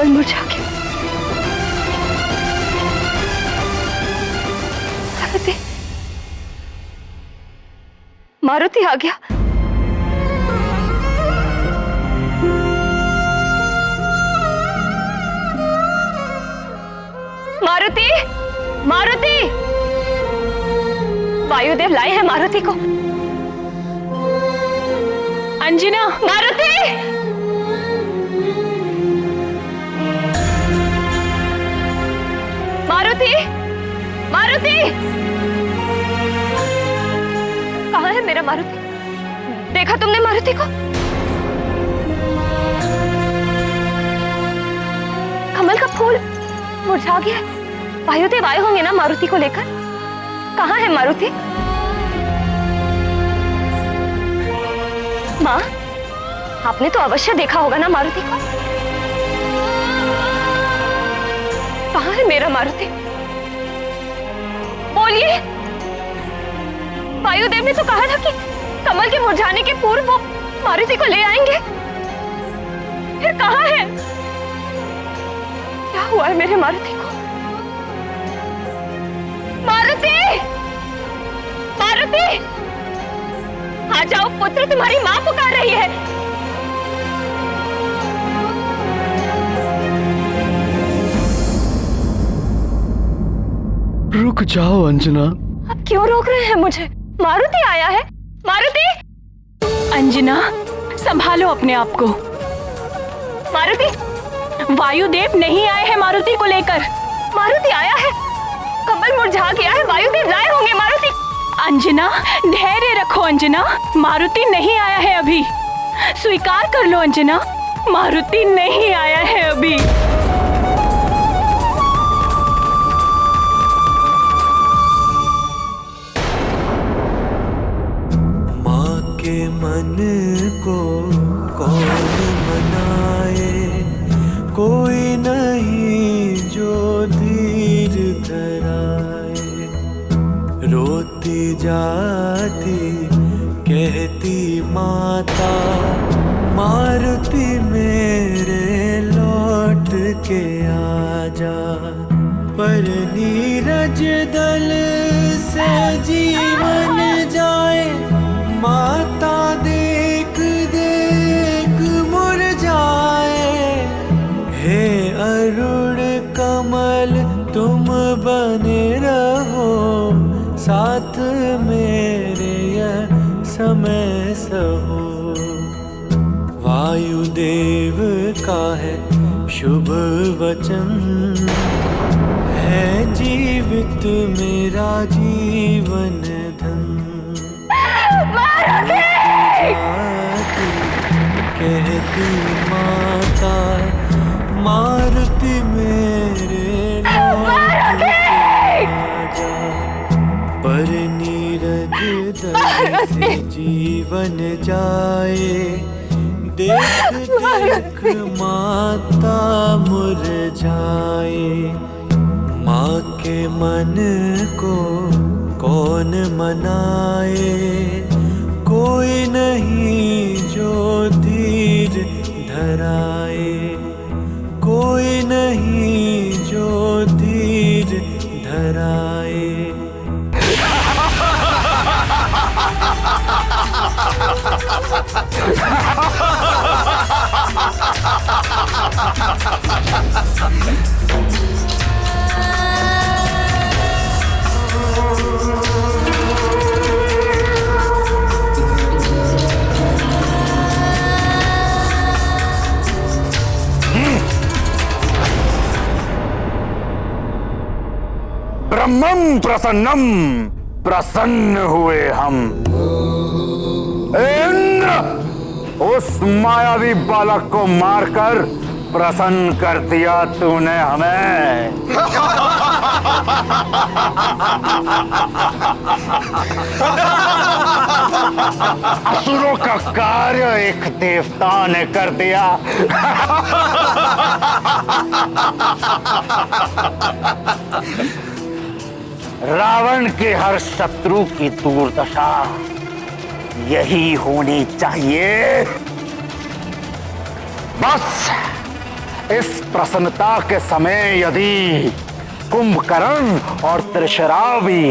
कमल मुरझा गया। मारुति, मारुति आ गया। मारुति, मारुति, वायुदेव लाए हैं मारुति को। अंजना, मारुति, मारुति, मारुति, कहाँ है मेरा मारुति? देखा तुमने मारुति को? कमल का फूल मुरझा गया है। वायुदेव आए होंगे ना मारुति को लेकर। कहाँ है मारुति? माँ, आपने तो अवश्य देखा होगा ना मारुति को। कहाँ है मेरा मारुति? बोलिए। वायुदेव ने तो कहा था कि कमल के मुरझाने के पूर्व वो मारुति को ले आएंगे। फिर कहाँ है? क्या हुआ है मेरे मारुति को? मारुति! मारुति! आ जाओ पुत्र, तुम्हारी मां पुकार रही है। रुक जाओ अंजना। अब क्यों रोक रहे हैं मुझे? मारुति आया है। मारुति! अंजना, संभालो अपने आप को। मारुति! वायुदेव नहीं आए हैं मारुति को लेकर। मारुति आया है। कमल मुरझा गया है। वायुदेव लाए होंगे मारुति। अंजना, धैर्य रखो अंजना। मारुति नहीं आया है अभी। स्वीकार कर लो अंजना, मारुति नहीं आया है अभी। माँ के मन को कौन मनाए, कोई नहीं जो धीर धराए। रोती जाती कहती माता, मारुति मेरे लौट के आजा। पर नीरज दल से जीवन जाए, माता देख देख मुरझाए। हे अरुण कमल तुम बने रहो, साथ मेरे यह समय सहो। वायुदेव का है शुभ वचन, है जीवित मेरा जीवन धन। कहती माता, मारुति मेरे लौट के आजा। पर नीरज दल से जीवन जाए, देख देख माता मुरझाए। माँ के मन को कौन मनाए, कोई नहीं जो धीर धराए। कोई नहीं जो धीर धराए। ब्रह्मं प्रसन्नम, प्रसन्न हुए हम। इंद्र, उस मायावी बालक को मारकर प्रसन्न कर दिया तूने हमें। असुरों का कार्य एक देवता ने कर दिया। रावण के हर शत्रु की दुर्दशा यही होनी चाहिए। बस इस प्रसन्नता के समय यदि कुंभकर्ण और त्रिशरा भी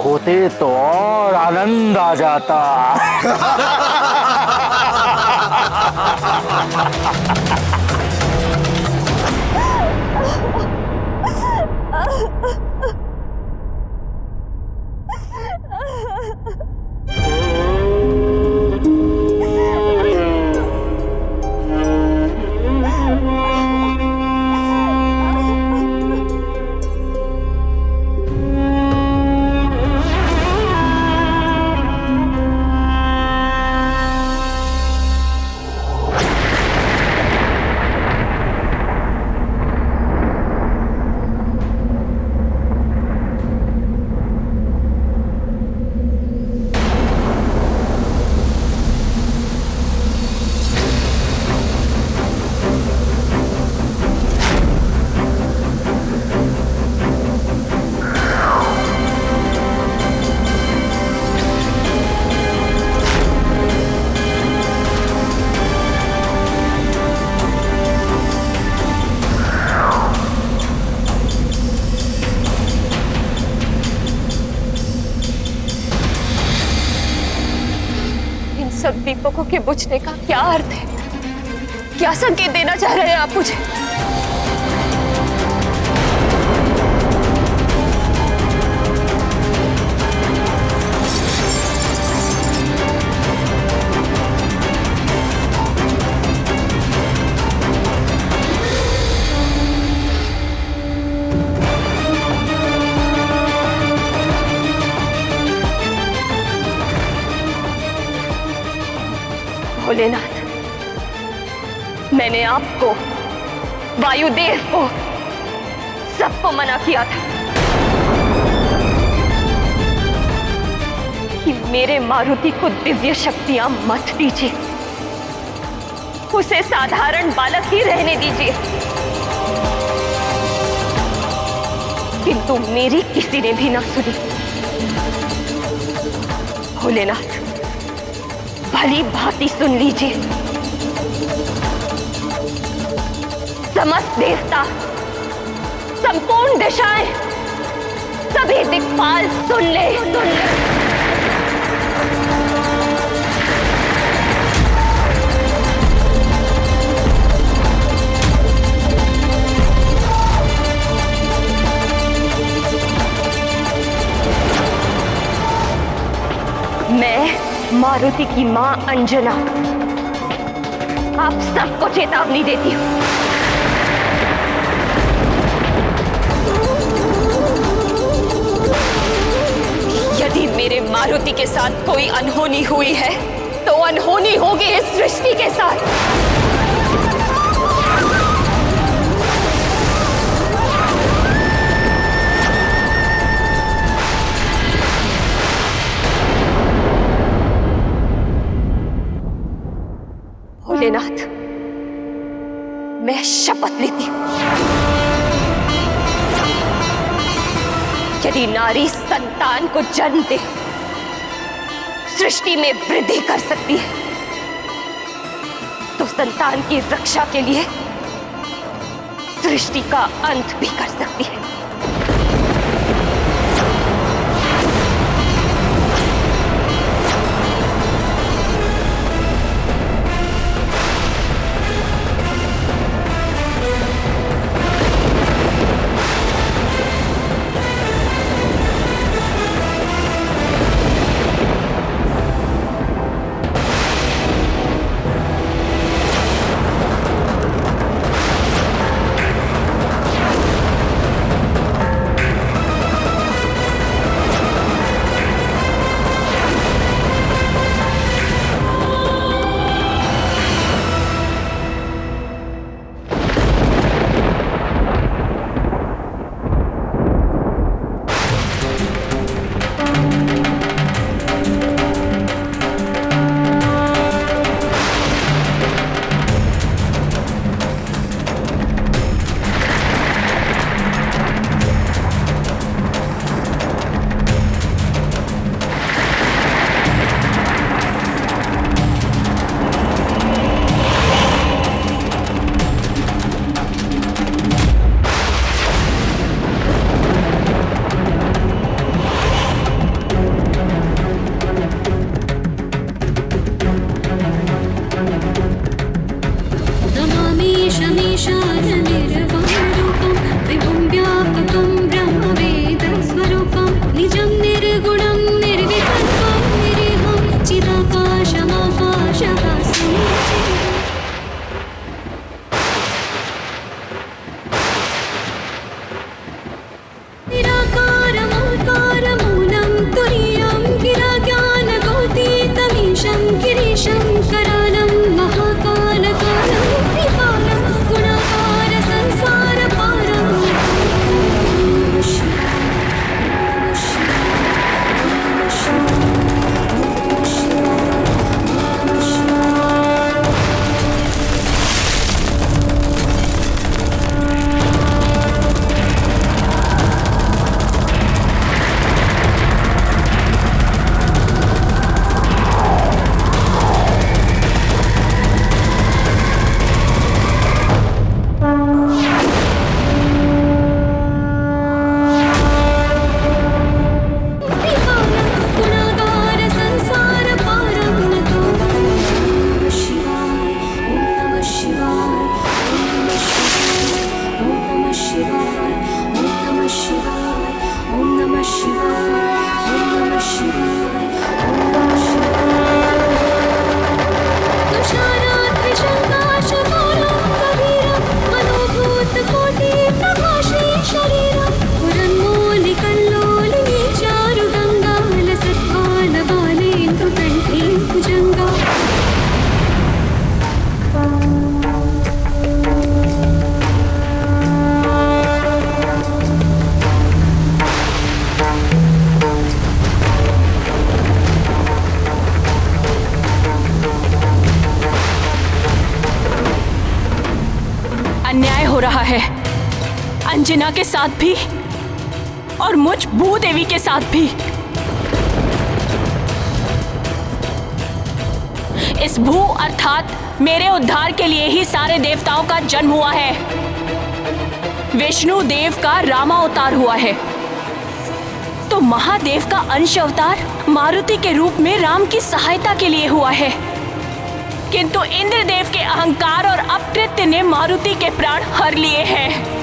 होते तो और आनंद आ जाता। सब दीपकों के बुझने का क्या अर्थ है? क्या संकेत देना चाह रहे हैं आप मुझे? भोलेनाथ, मैंने आपको, वायुदेव को, सबको मना किया था कि मेरे मारुति को दिव्य शक्तियां मत दीजिए, उसे साधारण बालक ही रहने दीजिए। किंतु मेरी किसी ने भी ना सुनी। भोलेनाथ, भली भांति सुन लीजिए। समस्त देवता, संपूर्ण दिशाएं, सभी दिक्पाल सुन ले। मैं मारुति की मां अंजना आप सबको चेतावनी देती हूं। यदि मेरे मारुति के साथ कोई अनहोनी हुई है तो अनहोनी होगी इस सृष्टि के साथ। भोलेनाथ, मैं शपथ लेती हूं, यदि नारी संतान को जन्म दे सृष्टि में वृद्धि कर सकती है तो संतान की रक्षा के लिए सृष्टि का अंत भी कर सकती है। रहा है, अंजना के साथ भी और मुझ भूदेवी के साथ भी। इस भू अर्थात मेरे उद्धार के लिए ही सारे देवताओं का जन्म हुआ है। विष्णु देव का रामावतार हुआ है, तो महादेव का अंश अवतार मारुति के रूप में राम की सहायता के लिए हुआ है। किंतु इंद्रदेव के अहंकार और अपकृत्य ने मारुति के प्राण हर लिए हैं।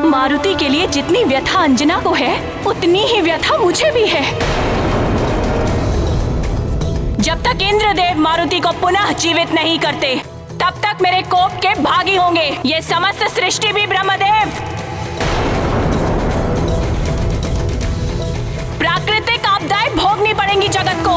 मारुति के लिए जितनी व्यथा अंजना को है, उतनी ही व्यथा मुझे भी है। जब तक इंद्रदेव मारुति को पुनः जीवित नहीं करते, तब तक मेरे कोप के भागी होंगे ये समस्त सृष्टि भी ब्रह्मदेव। प्राकृतिक आपदाएं भोगनी पड़ेंगी जगत को।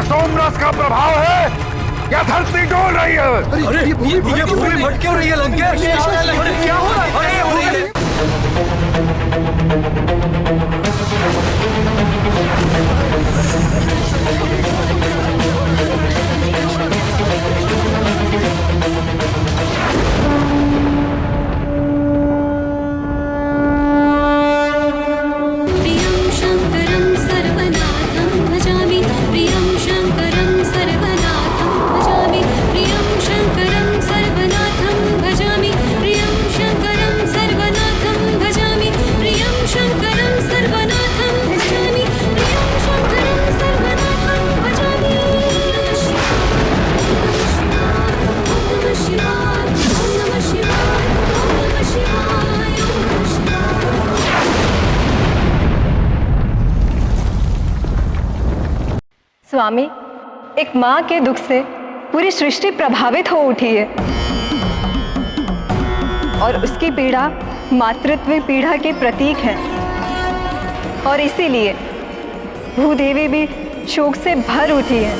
सोमरस का प्रभाव है या धरती डोल रही है? अरे ये भूमि फट क्यों रही है लंकेश? अरे क्या हो रहा है? स्वामी, एक माँ के दुख से पूरी सृष्टि प्रभावित हो उठी है और उसकी पीड़ा मातृत्व पीड़ा के प्रतीक है, और इसीलिए भूदेवी भी शोक से भर उठी है।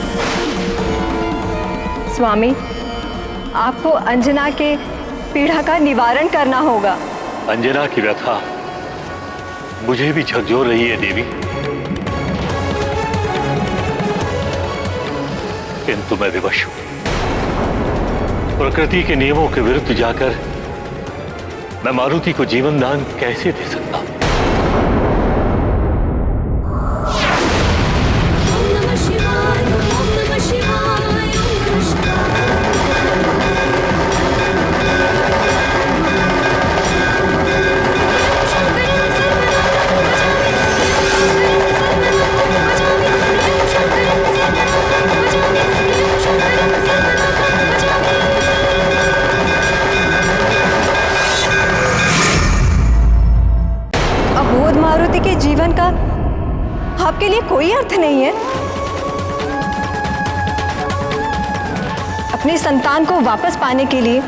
स्वामी, आपको अंजना के पीड़ा का निवारण करना होगा। अंजना की व्यथा मुझे भी झकझोर रही है देवी, किंतु मैं विवश हूं। प्रकृति के नियमों के विरुद्ध जाकर मैं मारुति को जीवन दान कैसे दे सकता हूं? जीवन का आपके लिए कोई अर्थ नहीं है। अपनी संतान को वापस पाने के लिए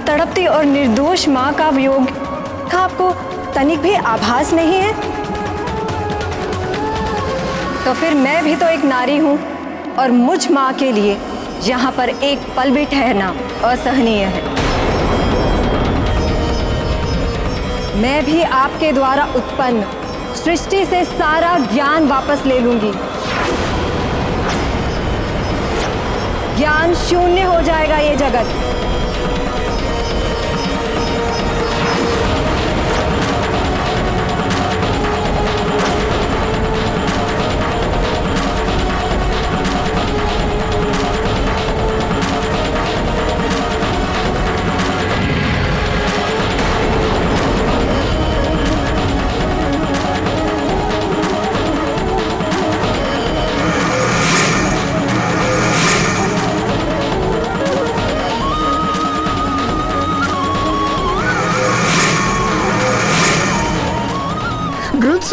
तड़पती और निर्दोष मां का वियोग का आपको तनिक भी आभास नहीं है? तो फिर मैं भी तो एक नारी हूं और मुझ मां के लिए यहां पर एक पल भी ठहरना असहनीय है। मैं भी आपके द्वारा उत्पन्न सृष्टि से सारा ज्ञान वापस ले लूंगी। ज्ञान शून्य हो जाएगा ये जगत।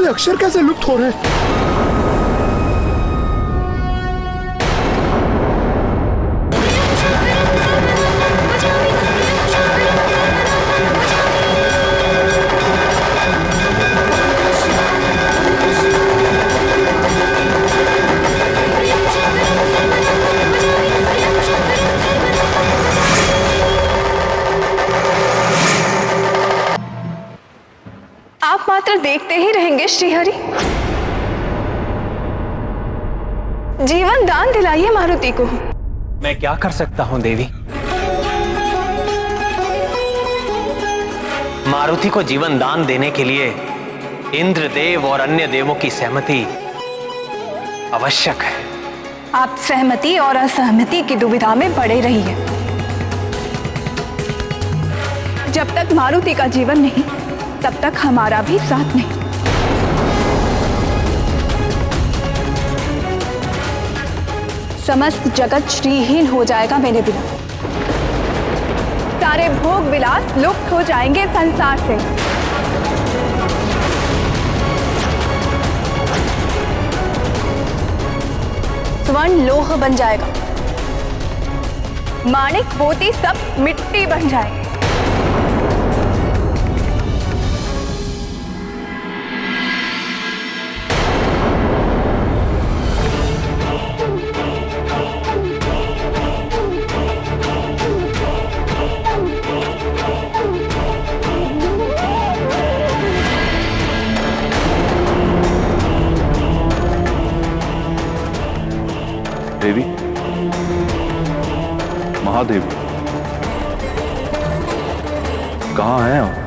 ये अक्षर कैसे लुप्त हो रहे हैं? आप मात्र देखते ही रहेंगे श्रीहरि। जीवन दान दिलाइए मारुति को। मैं क्या कर सकता हूं देवी? मारुति को जीवन दान देने के लिए इंद्रदेव और अन्य देवों की सहमति आवश्यक है। आप सहमति और असहमति की दुविधा में पड़े रहिए। जब तक मारुति का जीवन नहीं, तब तक हमारा भी साथ नहीं। समस्त जगत श्रीहीन हो जाएगा मेरे बिना। सारे भोग विलास लुप्त हो जाएंगे संसार से। स्वर्ण लोह बन जाएगा, माणिक मोती सब मिट्टी बन जाएंगे। देवी, महादेवी कहाँ हैं आप?